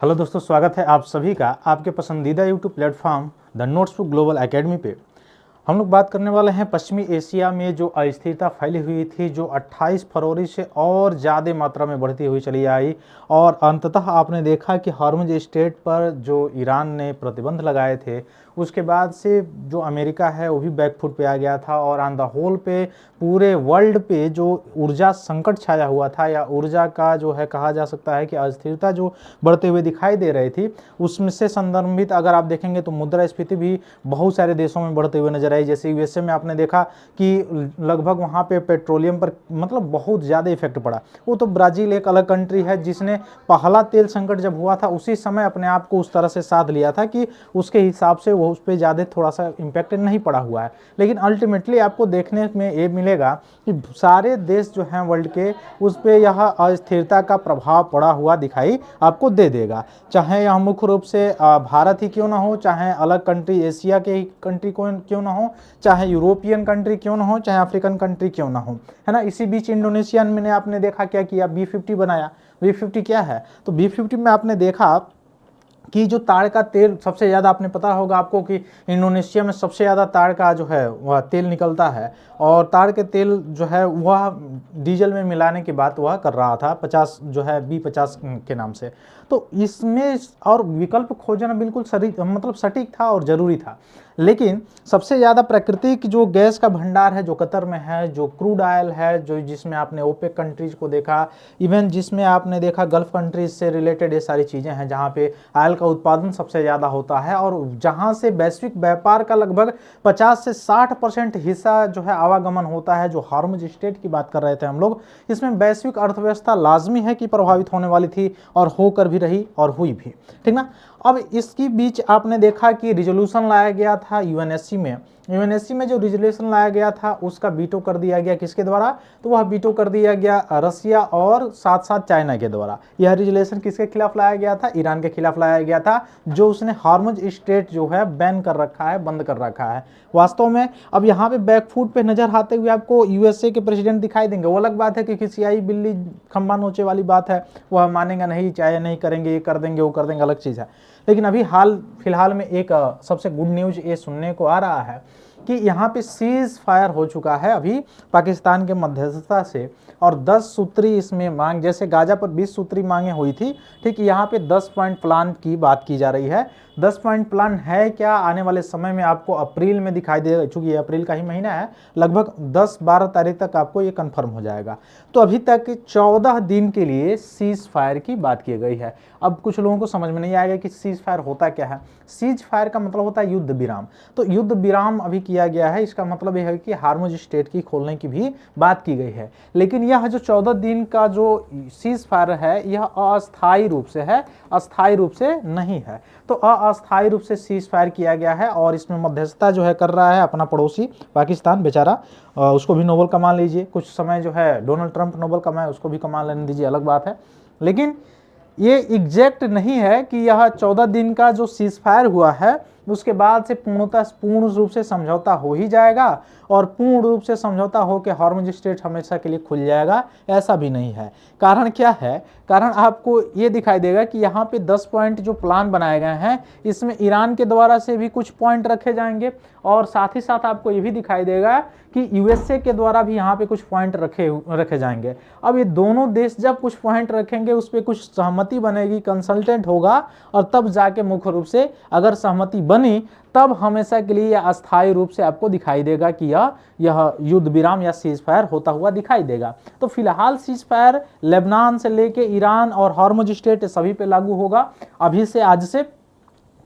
Hello दोस्तों, स्वागत है आप सभी का आपके पसंदीदा YouTube platform the notebook global academy पे। हम लोग बात करने वाले हैं पश्चिमी एशिया में जो अस्थिरता फैली हुई थी, जो 28 फरवरी से और ज़्यादा मात्रा में बढ़ती हुई चली आई और अंततः आपने देखा कि हॉर्मुज स्ट्रेट पर जो ईरान ने प्रतिबंध लगाए थे, उसके बाद से जो अमेरिका है वो भी बैकफुट पे आ गया था और ऑन द होल पे पूरे वर्ल्ड पे जो ऊर्जा संकट छाया हुआ था या ऊर्जा का जो है कहा जा सकता है कि अस्थिरता जो बढ़ते हुए दिखाई दे रही थी, उसमें से संदर्भित अगर आप देखेंगे तो मुद्रास्फीति भी बहुत सारे देशों में बढ़ते हुए नजर आई। जैसे यूएसए में आपने देखा कि लगभग वहाँ पे पेट्रोलियम पर मतलब बहुत ज़्यादा इफेक्ट पड़ा। वो तो ब्राज़ील एक अलग कंट्री है जिसने पहला तेल संकट जब हुआ था उसी समय अपने आप को उस तरह से साध लिया था कि उसके हिसाब से वो उस पर ज़्यादा थोड़ा सा इम्पैक्ट नहीं पड़ा हुआ है। लेकिन अल्टीमेटली आपको देखने में ये मिलेगा कि सारे देश जो हैं वर्ल्ड के, उस पर यह अस्थिरता का प्रभाव पड़ा हुआ दिखाई आपको दे देगा। चाहे यह मुख्य रूप से भारत ही क्यों ना हो, चाहे अलग कंट्री एशिया के कंट्री क्यों ना हो, चाहे यूरोपियन कंट्री क्यों ना हो, चाहे अफ्रीकन कंट्री क्यों ना हो, है ना। इसी बीच इंडोनेशियन में आपने देखा क्या किया, B50 बनाया। B50 क्या है, तो B50 में आपने देखा कि जो ताड़ का तेल सबसे ज़्यादा, आपने पता होगा आपको कि इंडोनेशिया में सबसे ज़्यादा ताड़ का जो है वह तेल निकलता है और ताड़ के तेल जो है वह डीजल में मिलाने की बात वह कर रहा था 50 जो है B50 के नाम से। तो इसमें और विकल्प खोजना बिल्कुल मतलब सटीक था और ज़रूरी था। लेकिन सबसे ज़्यादा प्राकृतिक जो गैस का भंडार है जो कतर में है, जो क्रूड ऑयल है, जो जिसमें आपने ओपेक कंट्रीज को देखा, इवन जिसमें आपने देखा गल्फ कंट्रीज से रिलेटेड ये सारी चीज़ें हैं जहाँ पे ऑयल का उत्पादन सबसे ज़्यादा होता है और जहाँ से वैश्विक व्यापार का लगभग 50 से 60% हिस्सा जो है आवागमन होता है। जो हॉर्मुज स्ट्रेट की बात कर रहे थे हम लोग, इसमें वैश्विक अर्थव्यवस्था लाजमी है कि प्रभावित होने वाली थी और होकर भी रही और हुई भी, ठीक ना। अब इसके बीच आपने देखा कि रिजोल्यूशन लाया गया था यूएनएससी में। यूएनएससी में जो रिजोल्यूशन लाया गया था उसका वीटो कर दिया गया किसके द्वारा, तो वह वीटो कर दिया गया रसिया और साथ साथ चाइना के द्वारा। यह रिजोल्यूशन किसके खिलाफ लाया गया था, ईरान के खिलाफ लाया गया था, जो उसने हॉर्मुज स्ट्रेट जो है बैन कर रखा है, बंद कर रखा है वास्तव में। अब यहाँ पे बैकफुट पे नजर आते हुए आपको यूएसए के प्रेसिडेंट दिखाई देंगे। वो अलग बात है कि किसी आई बिल्ली खंबा नोचे वाली बात है, वह मानेगा नहीं, चाहे नहीं करेंगे, ये कर देंगे वो कर देंगे, अलग चीज़ है। लेकिन अभी हाल फिलहाल में एक सबसे गुड न्यूज ये सुनने को आ रहा है कि यहाँ पे सीज फायर हो चुका है अभी पाकिस्तान के मध्यस्थता से और 10 सूत्री इसमें मांग, जैसे गाजा पर 20 सूत्री मांगे हुई थी, ठीक यहाँ पे 10 पॉइंट प्लान की बात की जा रही है। 10 पॉइंट प्लान है क्या, आने वाले समय में आपको अप्रैल में दिखाई देगा, चूंकि ये अप्रैल का ही महीना है, लगभग 10-12 तारीख तक आपको ये कंफर्म हो जाएगा। तो अभी तक 14 दिन के लिए सीज फायर की बात की गई है। अब कुछ लोगों को समझ में नहीं आएगा कि सीज फायर होता क्या है। सीज फायर का मतलब होता है युद्ध विराम। तो युद्ध विराम अभी किया गया है, इसका मतलब यह है कि हार्मुज स्ट्रेट की खोलने की भी बात की गई है। लेकिन यह जो 14 दिन का जो सीज फायर है यह अस्थायी रूप से है, अस्थायी रूप से नहीं है। तो अस्थायी रूप से सीज फायर किया गया है और इसमें मध्यस्थता जो है कर रहा है अपना पड़ोसी पाकिस्तान बेचारा। उसको भी नोबेल कमा लीजिए, कुछ समय जो है डोनाल्ड ट्रंप नोबेल कमाए, उसको भी कमा लेने दीजिए, अलग बात है। लेकिन ये एग्जैक्ट नहीं है कि यह 14 दिन का जो सीज फायर हुआ है उसके बाद से पूर्ण रूप से समझौता हो ही जाएगा और पूर्ण रूप से समझौता हो के हॉर्मुज स्ट्रेट हमेशा के लिए खुल जाएगा, ऐसा भी नहीं है। कारण क्या है, कारण आपको ये दिखाई देगा कि यहाँ पे 10 पॉइंट जो प्लान बनाए गए हैं इसमें ईरान के द्वारा से भी कुछ पॉइंट रखे जाएंगे और साथ ही साथ आपको ये भी दिखाई देगा कि यूएसए के द्वारा भी यहाँ पे कुछ पॉइंट रखे जाएंगे। अब ये दोनों देश जब कुछ पॉइंट रखेंगे उस पर कुछ सहमति बनेगी, कंसल्टेंट होगा और तब जाके मुख्य रूप से अगर सहमति बनी तब हमेशा के लिए यह अस्थायी रूप से आपको दिखाई देगा कि यह युद्ध विराम या सीज फायर होता हुआ दिखाई देगा। तो फिलहाल सीज फायर लेबनान से लेके ईरान और हॉर्मुज स्ट्रेट सभी पे लागू होगा अभी से, आज से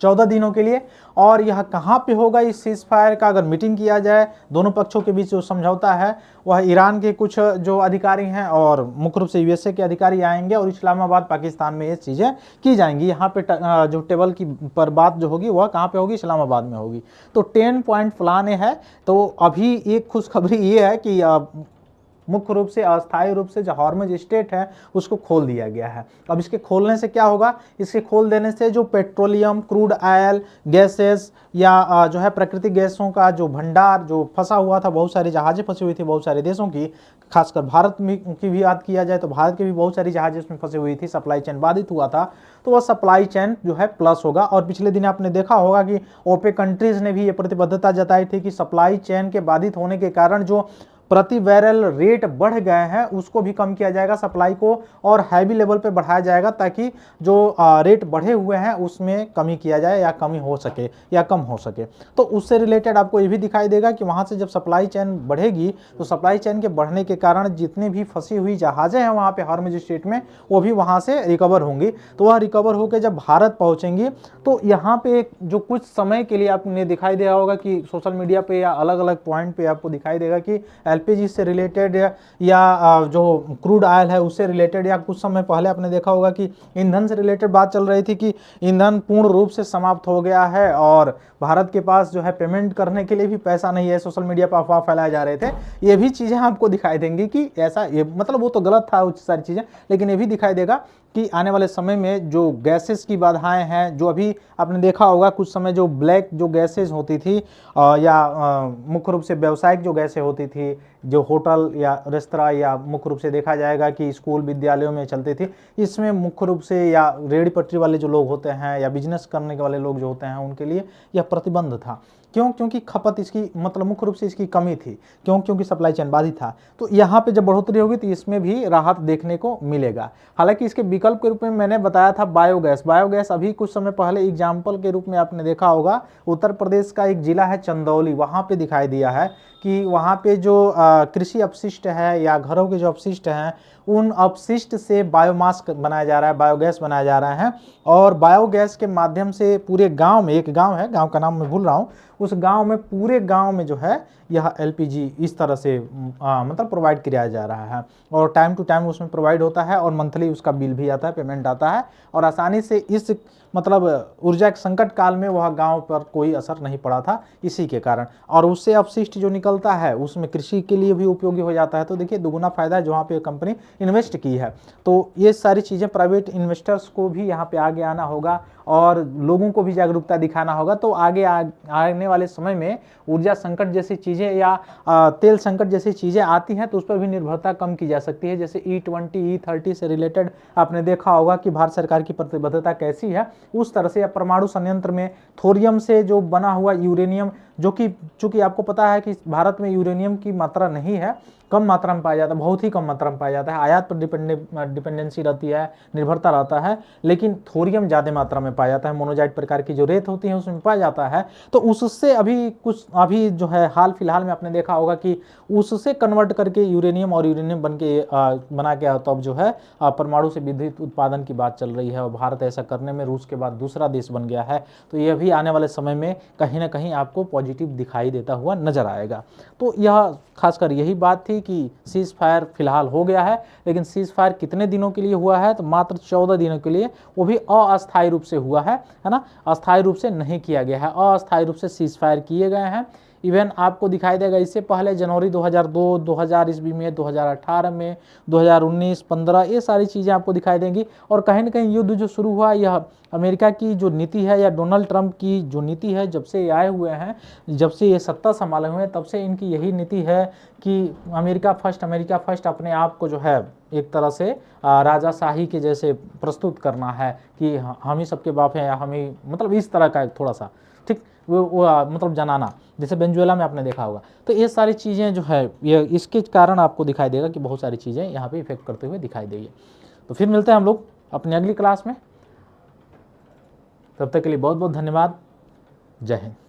14 दिनों के लिए। और यह कहाँ पे होगा इस सीज फायर का, अगर मीटिंग किया जाए दोनों पक्षों के बीच जो समझौता है, वह ईरान के कुछ जो अधिकारी हैं और मुख्य रूप से यूएसए के अधिकारी आएंगे और इस्लामाबाद पाकिस्तान में ये चीज़ें की जाएंगी। यहाँ पे जो टेबल की पर बात जो होगी वह कहाँ पे होगी, इस्लामाबाद में होगी। तो 10 पॉइंट प्लान है। तो अभी एक खुशखबरी ये है कि मुख्य रूप से अस्थायी रूप से जो हॉर्मुज स्ट्रेट है उसको खोल दिया गया है। अब इसके खोलने से क्या होगा, इसके खोल देने से जो पेट्रोलियम, क्रूड ऑयल, गैसेस या जो है प्राकृतिक गैसों का जो भंडार जो फंसा हुआ था, बहुत सारी जहाजें फंसी हुई थी बहुत सारे देशों की, खासकर भारत में की भी बात किया जाए तो भारत की भी बहुत सारी जहाजें इसमें फंसी हुई थी, सप्लाई चेन बाधित हुआ था, तो वह सप्लाई चेन जो है प्लस होगा। और पिछले दिन आपने देखा होगा कि ओपेक कंट्रीज ने भी ये प्रतिबद्धता जताई थी कि सप्लाई चेन के बाधित होने के कारण जो प्रति बैरल रेट बढ़ गए हैं उसको भी कम किया जाएगा, सप्लाई को और हैवी लेवल पे बढ़ाया जाएगा ताकि जो रेट बढ़े हुए हैं उसमें कमी किया जाए या कमी हो सके या कम हो सके। तो उससे रिलेटेड आपको ये भी दिखाई देगा कि वहाँ से जब सप्लाई चेन बढ़ेगी तो सप्लाई चेन के बढ़ने के कारण जितनी भी फंसी हुई जहाज़ें हैं वहाँ पे हॉर्मुज स्ट्रेट में वो भी वहाँ से रिकवर होंगी। तो वह रिकवर होकर जब भारत पहुँचेंगी तो यहाँ पे जो कुछ समय के लिए आपने दिखाई दिया होगा कि सोशल मीडिया पे या अलग अलग पॉइंट पे आपको दिखाई देगा कि एलपीजी से रिलेटेड या जो क्रूड ऑयल है उससे रिलेटेड, या कुछ समय पहले आपने देखा होगा कि ईंधन से रिलेटेड बात चल रही थी कि ईंधन पूर्ण रूप से समाप्त हो गया है और भारत के पास जो है पेमेंट करने के लिए भी पैसा नहीं है, सोशल मीडिया पर अफवाह फैलाए जा रहे थे। ये भी चीज़ें आपको दिखाई देंगी कि ऐसा, ये मतलब वो तो गलत था वो सारी चीज़ें, लेकिन ये भी दिखाई देगा कि आने वाले समय में जो गैसेस की बाधाएं हैं, जो अभी आपने देखा होगा कुछ समय जो ब्लैक जो गैसेस होती थी या मुख्य रूप से व्यावसायिक जो गैसें होती थी, जो होटल या रेस्तरां या मुख्य रूप से देखा जाएगा कि स्कूल विद्यालयों में चलती थी, इसमें मुख्य रूप से या रेहड़ी पटरी वाले जो लोग होते हैं या बिजनेस करने वाले लोग जो होते हैं उनके लिए यह प्रतिबंध था। क्यों? क्योंकि खपत इसकी मतलब मुख्य रूप से इसकी कमी थी। क्यों? क्योंकि सप्लाई चेन बाधित था। तो यहाँ पे जब बढ़ोतरी होगी तो इसमें भी राहत देखने को मिलेगा। हालांकि इसके विकल्प के रूप में मैंने बताया था बायोगैस। बायोगैस अभी कुछ समय पहले एग्जाम्पल के रूप में आपने देखा होगा, उत्तर प्रदेश का एक जिला है चंदौली, वहाँ पे दिखाई दिया है कि वहाँ पे जो कृषि अपशिष्ट है या घरों के जो अपशिष्ट हैं उन अपशिष्ट से बायोमास बनाया जा रहा है, बायोगैस बनाया जा रहा है। और बायोगैस के माध्यम से पूरे गांव में, एक गांव है, गांव का नाम मैं भूल रहा हूँ, उस गांव में पूरे गांव में जो है यह एलपीजी इस तरह से मतलब प्रोवाइड किया जा रहा है और टाइम टू टाइम उसमें प्रोवाइड होता है और मंथली उसका बिल भी आता है, पेमेंट आता है और आसानी से इस मतलब ऊर्जा के संकट काल में वह गांव पर कोई असर नहीं पड़ा था इसी के कारण। और उससे अपशिष्ट जो निकलता है उसमें कृषि के लिए भी उपयोगी हो जाता है। तो देखिए दुगुना फायदा है जहाँ पे कंपनी इन्वेस्ट की है। तो ये सारी चीज़ें प्राइवेट इन्वेस्टर्स को भी यहाँ पे आगे आना होगा और लोगों को भी जागरूकता दिखाना होगा। तो आगे आने वाले समय में ऊर्जा संकट जैसी चीज़ें या तेल संकट जैसी चीज़ें आती हैं तो उस पर भी निर्भरता कम की जा सकती है। जैसे E20 E30 से रिलेटेड आपने देखा होगा कि भारत सरकार की प्रतिबद्धता कैसी है, उस तरह से या परमाणु संयंत्र में थोरियम से जो बना हुआ यूरेनियम, जो कि चूंकि आपको पता है कि भारत में यूरेनियम की मात्रा नहीं है, कम मात्रा में पाया जाता है, बहुत ही कम मात्रा में पाया जाता है, आयात पर डिपेंडेंसी रहती है, निर्भरता रहता है, लेकिन थोरियम ज़्यादा मात्रा में पाया जाता है, मोनोजाइट प्रकार की जो रेत होती है उसमें पाया जाता है। तो उससे अभी जो है हाल फिलहाल में आपने देखा होगा कि उससे कन्वर्ट करके यूरेनियम और यूरेनियम बना के तब जो है परमाणु से विद्युत उत्पादन की बात चल रही है और भारत ऐसा करने में रूस के बाद दूसरा देश बन गया है। तो यह भी आने वाले समय में कहीं ना कहीं आपको पॉजिटिव दिखाई देता हुआ नजर आएगा। तो यह खासकर यही बात थी कि सीज फायर फिलहाल हो गया है, लेकिन सीज फायर कितने दिनों के लिए हुआ है? तो मात्र 14 दिनों के लिए, वो भी अस्थायी रूप से हुआ है ना, अस्थायी रूप से नहीं किया गया है, अस्थायी रूप से सीज फायर किए गए हैं। इवन आपको दिखाई देगा इससे पहले जनवरी 2002, 2000 ईस्वी में, 2018 में, 2019, 15 ये सारी चीज़ें आपको दिखाई देंगी। और कहीं ना कहीं युद्ध जो शुरू हुआ यह अमेरिका की जो नीति है या डोनाल्ड ट्रंप की जो नीति है, जब से ये आए हुए हैं, जब से ये सत्ता संभाले हुए हैं, तब से इनकी यही नीति है कि अमेरिका फर्स्ट अपने आप को जो है एक तरह से राजाशाही के जैसे प्रस्तुत करना है कि हम ही सबके बाप हैं या हम ही, मतलब इस तरह का थोड़ा सा ठीक वो मतलब जनाना, जैसे वेनेजुएला में आपने देखा होगा। तो ये सारी चीज़ें जो है ये इसके कारण आपको दिखाई देगा कि बहुत सारी चीज़ें यहाँ पे इफेक्ट करते हुए दिखाई देगी। तो फिर मिलते हैं हम लोग अपनी अगली क्लास में, तब तक के लिए बहुत बहुत धन्यवाद। जय हिंद।